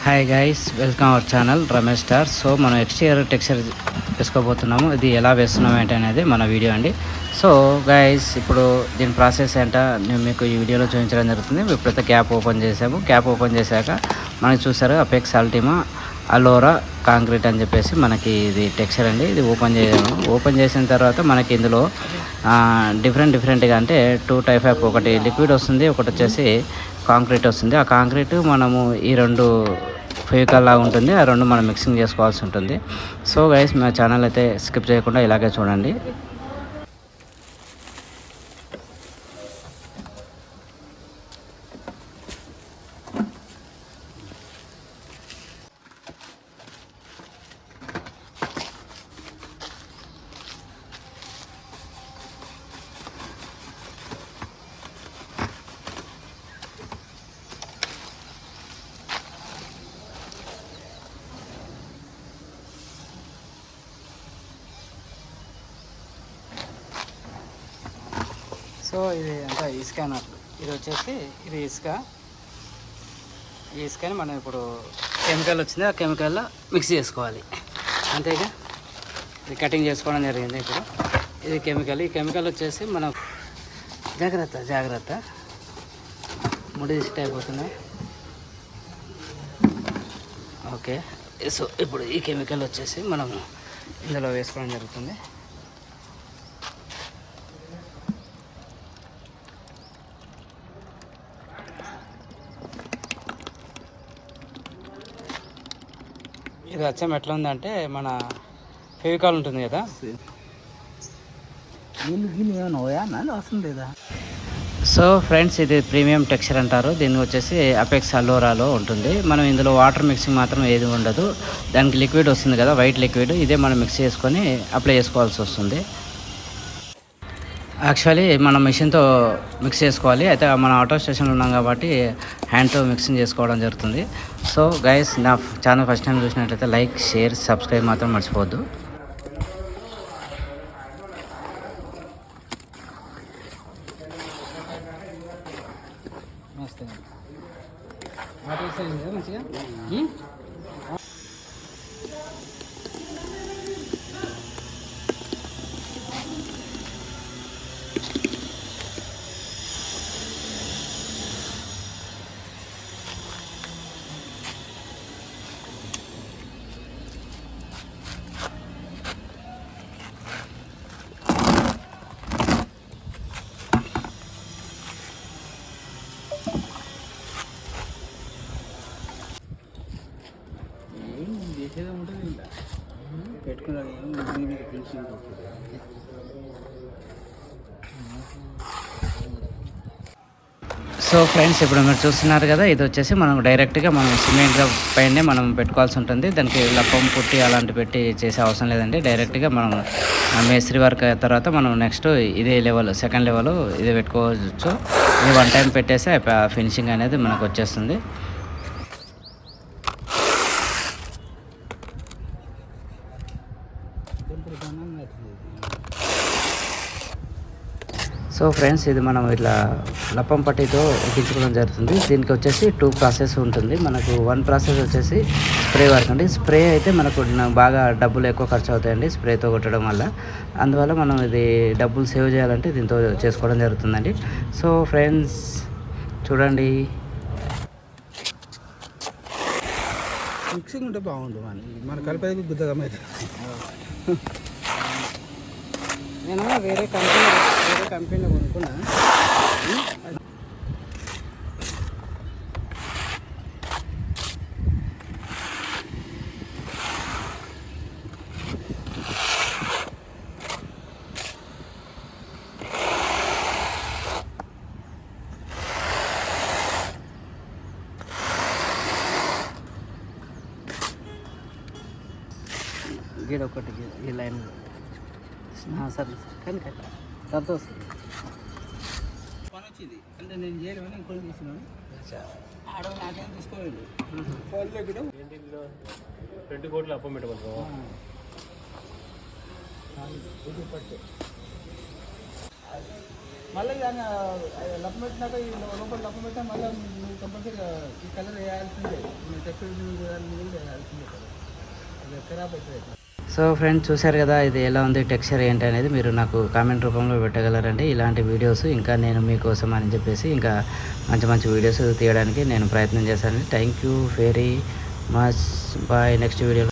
Hi guys, welcome our channel Ramesh star. So మనం exterior texture వేసుకోబోతున్నాము. ఇది ఎలా వేస్తున్నాం ఏంటి అనేది మన వీడియో అండి. సో గైస్, ఇప్పుడు దీని ప్రాసెస్ ఏంటో నేను మీకు ఈ వీడియోలో చూపించడం జరుగుతుంది. ఇప్పుడైతే క్యాప్ ఓపెన్ చేసాము. క్యాప్ ఓపెన్ చేశాక మనకి చూసారు అపెక్స్ అల్టిమా అలోరా కాంక్రీట్ అని చెప్పేసి మనకి ఇది టెక్స్చర్ అండి. ఇది ఓపెన్ చేసాము. ఓపెన్ చేసిన తర్వాత మనకి ఇందులో డిఫరెంట్గా అంటే 2 టైప్ ఆఫ్, ఒకటి లిక్విడ్ వస్తుంది, ఒకటి వచ్చేసి కాంక్రీట్ వస్తుంది. ఆ కాంక్రీట్ మనము ఈ 2 ఫెవికాల్ లాగా ఉంటుంది, ఆ 2 మనం మిక్సింగ్ చేసుకోవాల్సి ఉంటుంది. సో గైస్, మా ఛానల్ అయితే స్కిప్ చేయకుండా ఇలాగే చూడండి. సో ఇది అంతా ఇసుక అన్నట్లు. ఇది వచ్చేసి ఇది ఇసుక. ఈ ఇసుకని మనం ఇప్పుడు కెమికల్ వచ్చింది, ఆ కెమికల్లో మిక్స్ చేసుకోవాలి. అంతేగా, ఇది కటింగ్ చేసుకోవడం జరిగింది. ఇప్పుడు ఇది కెమికల్. ఈ కెమికల్ వచ్చేసి మనం జాగ్రత్త ముడి దిష్టి అయిపోతున్నాయి. ఓకే. సో ఇప్పుడు ఈ కెమికల్ వచ్చేసి మనం ఇందులో వేసుకోవడం జరుగుతుంది. ఇది అచ్చం ఎట్లా ఉందంటే, మన ఫెవికాల్ ఉంటుంది కదా, వస్తుంది లేదా. సో ఫ్రెండ్స్, ఇది ప్రీమియం టెక్స్చర్ అంటారు. దీన్ని వచ్చేసి అపెక్స్ అలోరాలో ఉంటుంది. మనం ఇందులో వాటర్ మిక్సింగ్ మాత్రం ఏది ఉండదు. దానికి లిక్విడ్ వస్తుంది కదా, వైట్ లిక్విడ్, ఇదే మనం మిక్స్ చేసుకొని అప్లై చేసుకోవాల్సి వస్తుంది. యాక్చువల్లీ మనం మిషన్తో మిక్స్ చేసుకోవాలి. అయితే మన ఆటో స్టేషన్లో ఉన్నాం కాబట్టి హ్యాండ్తో మిక్సింగ్ చేసుకోవడం జరుగుతుంది. సో గైస్, నా ఛానల్ ఫస్ట్ టైం చూసినట్లయితే లైక్, షేర్, సబ్స్క్రైబ్ మాత్రం మర్చిపోవద్దు. మంచిగా పెట్టుకున్నాడు. సో ఫ్రెండ్స్, ఇప్పుడు మీరు చూస్తున్నారు కదా, ఇది వచ్చేసి మనం డైరెక్ట్గా మనం సిమెంట్ పైనే మనం పెట్టుకోవాల్సి ఉంటుంది. దానికి లప్పం పుట్టి అలాంటి పెట్టి చేసే అవసరం లేదండి. డైరెక్ట్గా మనం మేస్త్రి వర్క్ అయిన తర్వాత మనం నెక్స్ట్ ఇదే లెవెల్, సెకండ్ లెవెల్ ఇది పెట్టుకోవచ్చు. ఇది 1 టైం పెట్టేసి ఫినిషింగ్ అనేది మనకు వచ్చేస్తుంది. సో ఫ్రెండ్స్, ఇది మనం ఇట్లా లప్పం పట్టితో ఎక్కించుకోవడం జరుగుతుంది. దీనికి వచ్చేసి 2 ప్రాసెస్ ఉంటుంది. మనకు 1 ప్రాసెస్ వచ్చేసి స్ప్రే వర్క్ అండి. స్ప్రే అయితే మనకు బాగా డబ్బులు ఎక్కువ ఖర్చు అవుతాయండి స్ప్రేతో కొట్టడం వల్ల. అందువల్ల మనం ఇది డబ్బులు సేవ్ చేయాలంటే దీంతో చేసుకోవడం జరుగుతుందండి. సో ఫ్రెండ్స్, చూడండి. మిక్సింగ్ ఉంటే బాగుంటుంది. మన కలిపేది బుద్ధగా నేను వేరే కంపెనీలో కొనుక్కున్నా. గీడ ఒకటి ఈ లైన్ సరే కానీ తర్వాత వస్తుంది. పని వచ్చింది అంటే నేను చేయలేమని ఇంకోటి తీసుకున్నాను. ఆడవ నాకేం తీసుకోలేదు. 20 కోట్లు అప్పం పెట్టమంటారు. మళ్ళీ దాన్ని లప్ప పెట్టినాక ఈ లోపల లప్ప పెట్టినా మళ్ళీ నువ్వు కంపల్సరీగా ఈ కలర్ వేయాల్సిందే, నువ్వు టెక్స్చర్ వేయాల్సిందే కదా, అది ఖరాబ్ అవుతుంది. సో ఫ్రెండ్స్ చూశారు కదా ఇది ఎలా ఉంది టెక్స్చర్ ఏంటి అనేది మీరు నాకు కామెంట్ రూపంలో పెట్టగలరండి. ఇలాంటి వీడియోస్ ఇంకా నేను మీకోసం అని చెప్పేసి ఇంకా మంచి మంచి వీడియోస్ తీయడానికి నేను ప్రయత్నం చేశాను. Thank you very much. Bye. Next వీడియోలో